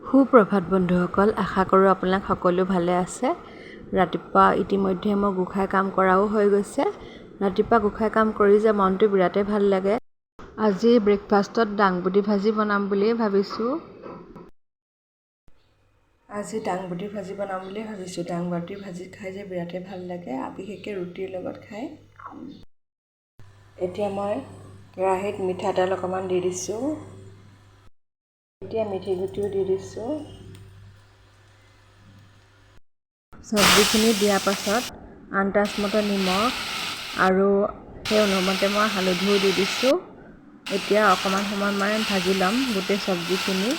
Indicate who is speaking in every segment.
Speaker 1: সুপ্ৰভাত বন্ধুসকল, আশা কৰোঁ আপোনালোক সকলো ভালে আছে। ৰাতিপুৱা ইতিমধ্যে মই গোঁসাই কাম কৰাও হৈ গৈছে। ৰাতিপুৱা গোঁসাই কাম কৰি যে মনটো বিৰাটেই ভাল লাগে। আজি ব্ৰেকফাষ্টত দাংবডি ভাজি বনাম বুলি ভাবিছোঁ। দাংবডি ভাজি খাই যে বিৰাটেই ভাল লাগে, বিশেষকৈ ৰুটিৰ লগত খাই। এতিয়া মই কেৰাহীত মিঠাতেল অকণমান দি দিছোঁ। এতিয়া মিঠি গুটিও দি দিছোঁ। চব্জিখিনি দিয়াৰ পাছত আন্দাজমতে নিমখ আৰু সেই অনুমতে মই হালধিও দি দিছোঁ। এতিয়া অকণমান সময় মই ভাজি ল'ম গোটেই চব্জিখিনি।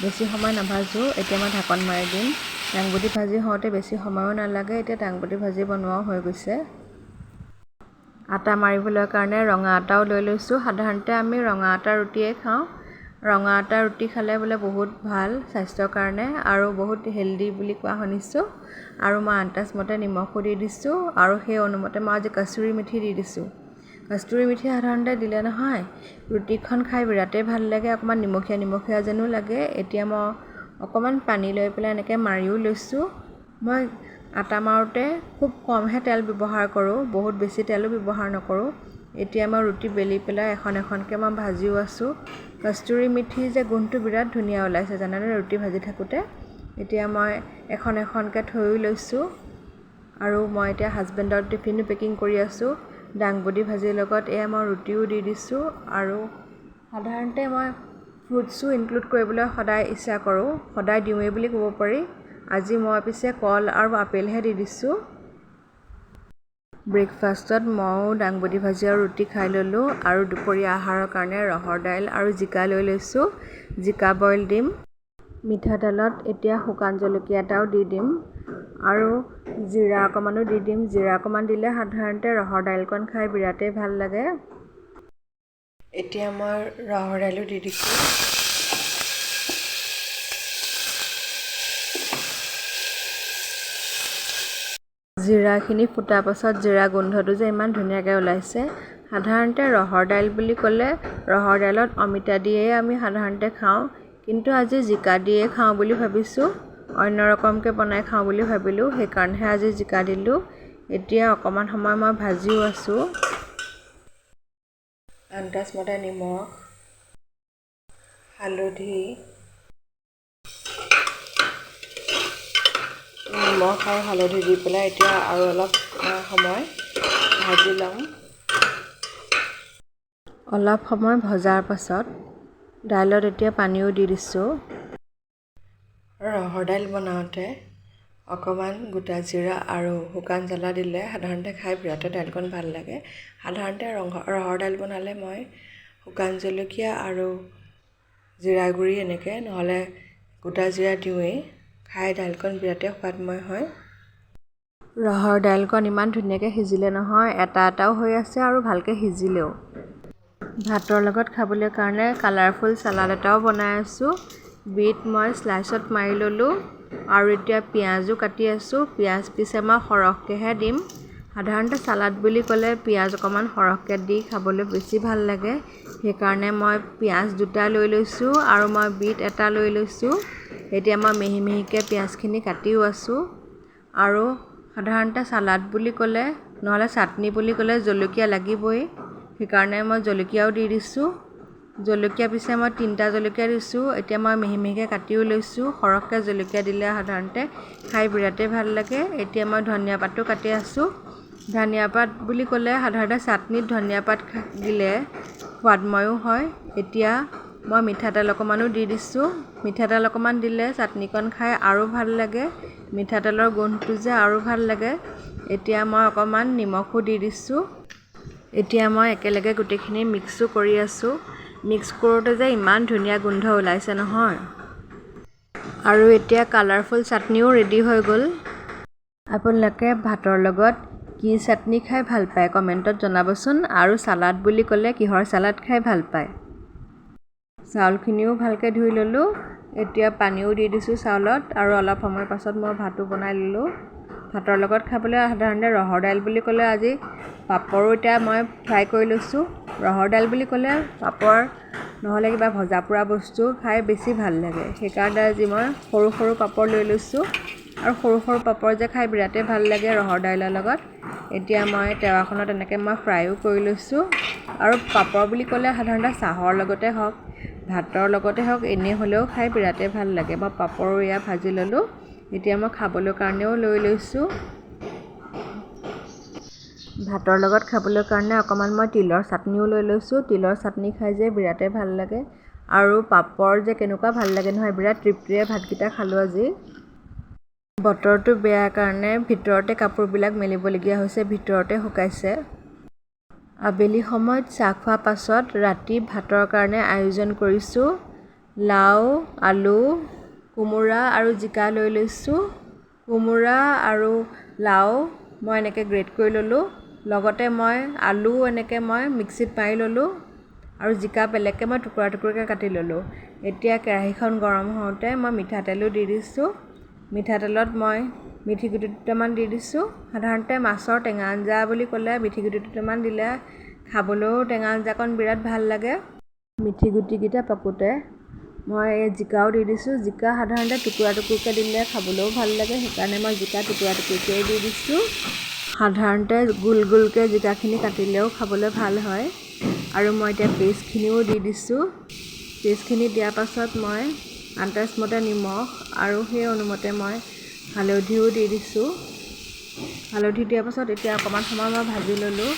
Speaker 1: বেছি সময় নাভাজোঁ। এতিয়া মই ঢাকন মাৰি দিম। দাংবডি ভাজি হওঁতে বেছি সময়ো নালাগে। এতিয়া দাংবডি ভাজি বনোৱাও হৈ গৈছে। আটা মাৰিবলৈ কাৰণে ৰঙা আটাও লৈ লৈছোঁ। সাধাৰণতে আমি ৰঙা আটাৰ ৰুটিয়ে খাওঁ। ৰঙা আটাৰ ৰুটি খালে বোলে বহুত ভাল স্বাস্থ্যৰ কাৰণে আৰু বহুত হেল্ডি বুলি কোৱা শুনিছোঁ। আৰু মই আন্দাজমতে নিমখো দি দিছোঁ আৰু সেই অনুমতে মই আজি কস্তুৰী মেথি দি দিছোঁ। কস্তুৰী মেথি সাধাৰণতে দিলে নহয় ৰুটিখন খাই বিৰাটেই ভাল লাগে, অকণমান নিমখীয়া যেনো লাগে। এতিয়া মই অকণমান পানী লৈ পেলাই এনেকৈ মাৰিও লৈছোঁ। মই আটা মাৰোঁতে খুব কমহে তেল ব্যৱহাৰ কৰোঁ, বহুত বেছি তেলো ব্যৱহাৰ নকৰোঁ। এতিয়া মই ৰুটি বেলি পেলাই এখন এখনকৈ মই ভাজিও আছোঁ। কস্তুৰী মেথি যে গোন্ধটো বিৰাট ধুনীয়া ওলাইছে জানেনে ৰুটি ভাজি থাকোঁতে। এতিয়া মই এখন এখনকৈ থৈও লৈছোঁ আৰু মই এতিয়া হাজবেণ্ডৰ টিফিনো পেকিং কৰি আছোঁ। দাংবডি ভাজিৰ লগত এয়া মই ৰুটিও দি দিছোঁ আৰু সাধাৰণতে মই ফ্ৰুটছো ইনক্লুড কৰিবলৈ সদায় ইচ্ছা কৰোঁ, সদায় দিওঁৱেই বুলি ক'ব পাৰি। আজি মই পিছে কল আৰু আপেলহে দি দিছোঁ। ব্ৰেকফাষ্টত ময়ো দাংবডি ভাজি আৰু ৰুটি খাই ল'লোঁ আৰু দুপৰীয়া আহাৰৰ কাৰণে ৰহৰ দাইল আৰু জিকা লৈ লৈছোঁ। জিকা বইল দিম। মিঠাতেলত এতিয়া শুকান জলকীয়া এটাও দি দিম আৰু জিৰা অকণমানো দি দিম। জিৰা অকণমান দিলে সাধাৰণতে ৰহৰ দাইলকণ খাই বিৰাটেই ভাল লাগে। এতিয়া মই ৰহৰ দাইলো দি দিছোঁ। জিৰাখিনি ফুটাৰ পাছত জিৰা গোন্ধটো যে ইমান ধুনীয়াকৈ ওলাইছে। সাধাৰণতে ৰহৰ দাইল বুলি ক'লে ৰহৰ দাইলত অমিতা দিয়েই আমি সাধাৰণতে খাওঁ, কিন্তু আজি জিকা দিয়ে খাওঁ বুলি ভাবিছোঁ। অন্য ৰকমকৈ বনাই খাওঁ বুলি ভাবিলোঁ, সেইকাৰণেহে আজি জিকা দিলোঁ। এতিয়া অকণমান সময় মই ভাজিও আছোঁ। আন্দাজমতে নিমখ, হালধি, দি পেলাই এতিয়া আৰু অলপ সময় ভাজি ল'ম। অলপ সময় ভজাৰ পাছত দাইলত এতিয়া পানীও দি দিছোঁ। ৰহৰ দাইল বনাওঁতে অকণমান গোটা জিৰা আৰু শুকান জ্বলা দিলে সাধাৰণতে খাই বিৰাটেই দাইলকণ ভাল লাগে। সাধাৰণতে ৰহৰ দাইল বনালে মই শুকান জলকীয়া আৰু জিৰা গুড়ি এনেকৈ নহ'লে গোটা জিৰা দিওঁৱেই। খাই দাইলকণ বিৰাটেই সোৱাদময় হয়। ৰহৰ দাইলকণ ইমান ধুনীয়াকৈ সিজিলে নহয়, এটাও হৈ আছে আৰু ভালকৈ সিজিলেও। ভাতৰ লগত খাবলৈ কাৰণে কালাৰফুল চালাড এটাও বনাই আছোঁ। বিট মই স্লাইচত মাৰি ল'লোঁ আৰু এতিয়া পিঁয়াজো কাটি আছোঁ। পিঁয়াজ পিছে মই সৰহকৈহে দিম। সাধাৰণতে চালাড বুলি ক'লে পিঁয়াজ অকণমান সৰহকৈ দি খাবলৈ বেছি ভাল লাগে। সেইকাৰণে মই পিঁয়াজ 2টা লৈ লৈছোঁ আৰু মই বিট এটা লৈ লৈছোঁ। এতিয়া মই মিহি মিহিকৈ পিঁয়াজখিনি কাটিও আছোঁ আৰু সাধাৰণতে চালাড বুলি ক'লে নহ'লে চাটনি বুলি ক'লে জলকীয়া লাগিবই, সেইকাৰণে মই জলকীয়াও দি দিছোঁ। জলকীয়া পিছে মই 3টা জলকীয়া দিছোঁ। এতিয়া মই মিহি মিহিকৈ কাটিও লৈছোঁ। সৰহকৈ জলকীয়া দিলে সাধাৰণতে খাই বিৰাটেই ভাল লাগে। এতিয়া মই ধনিয়া পাতো কাটি আছোঁ। ধনিয়া পাত বুলি ক'লে সাধাৰণতে চাটনিত ধনিয়া পাত দিলে সোৱাদময়ো হয়। এতিয়া মই মিঠাতেল অকণমানো দি দিছোঁ। মিঠাতেল অকণমান দিলে চাটনিকণ খাই আৰু ভাল লাগে। মিঠাতেলৰ গোন্ধটো যে আৰু ভাল লাগে। এতিয়া মই অকণমান নিমখো দি দিছোঁ। এতিয়া মই একেলগে গোটেইখিনি মিক্সো কৰি আছোঁ। মিক্স কৰোঁতে যে ইমান ধুনীয়া গোন্ধ ওলাইছে নহয়। আৰু এতিয়া কালাৰফুল চাটনিও ৰেডি হৈ গ'ল। আপোনালোকে ভাতৰ লগত কি চাটনি খাই ভাল পায় কমেণ্টত জনাবচোন। আৰু চালাড বুলি ক'লে কিহৰ চালাড খাই ভাল পায়। চাউলখিনিও ভালকৈ ধুই ল'লোঁ। এতিয়া পানীও দি দিছোঁ চাউলত আৰু অলপ সময় পাছত মই ভাতো বনাই ল'লোঁ। ভাতৰ লগত খাবলৈ সাধাৰণতে ৰহৰ দাইল বুলি ক'লে আজি পাপৰো এতিয়া মই ফ্ৰাই কৰি লৈছোঁ। ৰহৰ দাইল বুলি ক'লে পাপৰ নহ'লে কিবা ভজা পোৰা বস্তু খাই বেছি ভাল লাগে। সেইকাৰণে আজি মই সৰু সৰু পাপৰ লৈ লৈছোঁ আৰু সৰু সৰু পাপৰ যে খাই বিৰাটেই ভাল লাগে ৰহৰ দাইলৰ লগত। এতিয়া মই টাৱাখনত এনেকৈ মই ফ্ৰাইও কৰি লৈছোঁ আৰু পাপৰ বুলি ক'লে সাধাৰণতে চাহৰ লগতে হওক ভাতৰ লগতে হওক এনেই হ'লেও খাই বিৰাটেই ভাল লাগে। মই পাপৰো এয়া ভাজি ল'লোঁ। এতিয়া মই খাবলৈ কাৰণেও লৈ লৈছোঁ। ভাতৰ লগত খাবলৈ কাৰণে অকণমান মই তিলৰ চাটনিও লৈ লৈছোঁ। তিলৰ চাটনি খাই যে বিৰাটেই ভাল লাগে আৰু পাপৰ যে কেনেকুৱা ভাল লাগে নহয়, বিৰাট তৃপ্তিৰে ভাতকেইটা খালোঁ আজি। বতৰটো বেয়া কাৰণে ভিতৰতে কাপোৰবিলাক মেলিবলগীয়া হৈছে, ভিতৰতে শুকাইছে। আবেলি সময়ত চাহ খোৱাৰ পাছত ৰাতি ভাতৰ কাৰণে আয়োজন কৰিছোঁ। লাও, আলু, কোমোৰা আৰু জিকা লৈ লৈছোঁ। কোমোৰা আৰু লাও মই এনেকৈ গ্ৰেট কৰি ল'লোঁ। লগতে মই আলু এনেকৈ মই মিক্সিত মাৰি ল'লোঁ আৰু জিকা বেলেগকৈ মই টুকুৰা টুকুৰকৈ কাটি ল'লোঁ। এতিয়া কেৰাহীখন গৰম হওঁতে মই মিঠাতেলো দি দিছোঁ। মিঠাতেলত মই মিঠি গুটি দুটামান দি দিছোঁ। সাধাৰণতে মাছৰ টেঙা আঞ্জা বুলি ক'লে মিঠি গুটি দুটামান দিলে খাবলৈও টেঙা আঞ্জাকণ বিৰাট ভাল লাগে। মিঠি গুটিকেইটা পকোতে মই এই জিকাও দি দিছোঁ। জিকা সাধাৰণতে টুকুৰা টুকুৰকৈ দিলে খাবলৈও ভাল লাগে, সেইকাৰণে মই জিকা টুকুৰা টুকুৰকৈ দি দিছোঁ। সাধাৰণতে গোল গোলকৈ জিকাখিনি কাটিলেও খাবলৈ ভাল হয়। আৰু মই এতিয়া পেষ্টখিনিও দি দিছোঁ। পেষ্টখিনি দিয়াৰ পাছত মই আন্দাজমতে নিমখ আৰু সেই অনুমতে মই হালধিও দি দিছোঁ। হালধি দিয়াৰ পাছত এতিয়া অকণমান সময় মই ভাজি ল'লোঁ।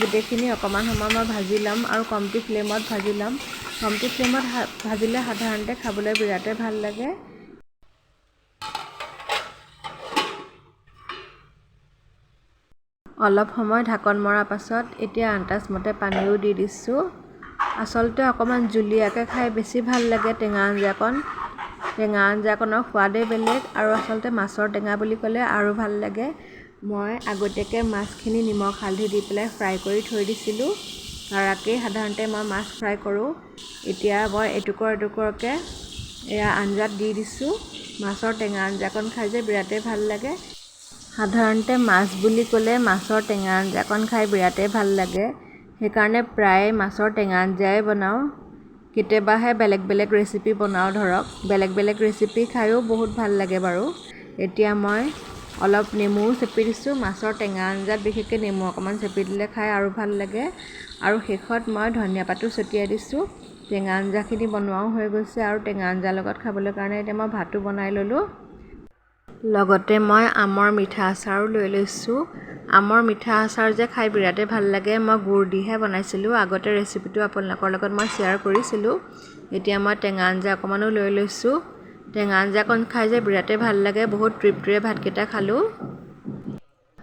Speaker 1: গোটেইখিনি অকণমান সময় মই ভাজি ল'ম আৰু কমটি ফ্লেমত ভাজি ল'ম। কমটি ফ্লেমত ভাজিলে সাধাৰণতে খাবলৈ বিৰাটেই ভাল লাগে। অলপ সময় ঢাকন মৰাৰ পাছত এতিয়া আন্দাজমতে পানীও দি দিছোঁ। আচলতে অকণমান জুলীয়াকৈ খাই বেছি ভাল লাগে টেঙা আঞ্জাকণ। টেঙা আঞ্জাকণৰ সোৱাদেই বেলেগ আৰু আচলতে মাছৰ টেঙা বুলি ক'লে আৰু ভাল লাগে। মই আগতীয়াকৈ মাছখিনি নিমখ হালধি দি পেলাই ফ্ৰাই কৰি থৈ দিছিলোঁ। কাৰাকেই সাধাৰণতে মই মাছ ফ্ৰাই কৰোঁ। এতিয়া মই এটুকুৰ এটুকুৰকৈ এয়া আঞ্জাত দি দিছোঁ। মাছৰ টেঙা আঞ্জাকণ খাই যে বিৰাটেই ভাল লাগে। সাধাৰণতে মাছ বুলি ক'লে মাছৰ টেঙা আঞ্জাকণ খাই বিৰাটেই ভাল লাগে। সেইকাৰণে প্ৰায় মাছৰ টেঙা আঞ্জাই বনাওঁ। কেতিয়াবাহে বেলেগ বেলেগ ৰেচিপি বনাওঁ ধৰক। বেলেগ বেলেগ ৰেচিপি খায়ো বহুত ভাল লাগে বাৰু। এতিয়া মই অলপ নেমুও চেপি দিছোঁ। মাছৰ টেঙা আঞ্জাত বিশেষকৈ নেমু অকণমান চেপি দিলে খাই আৰু ভাল লাগে। আৰু শেষত মই ধনিয়া পাতো ছটিয়াই দিছোঁ। টেঙা আঞ্জাখিনি বনোৱাও হৈ গৈছে আৰু টেঙা আঞ্জাৰ লগত খাবলৈ কাৰণে এতিয়া মই ভাতো বনাই ল'লোঁ। লগতে মই আমৰ মিঠা আচাৰো লৈ লৈছোঁ। আমৰ মিঠা আচাৰ যে খাই বিৰাটেই ভাল লাগে। মই গুড় দিহে বনাইছিলোঁ। আগতে ৰেচিপিটো আপোনালোকৰ লগত মই শ্বেয়াৰ কৰিছিলোঁ। এতিয়া মই টেঙা আঞ্জা অকণমানো লৈ লৈছোঁ। টেঙা আঞ্জাকণ খাই যে বিৰাটেই ভাল লাগে। বহুত তৃপ্তিৰে ভাতকেইটা খালোঁ।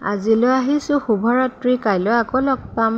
Speaker 1: আজিলৈ আহিছোঁ। শুভৰাত্ৰি। কাইলৈ আকৌ লগ পাম।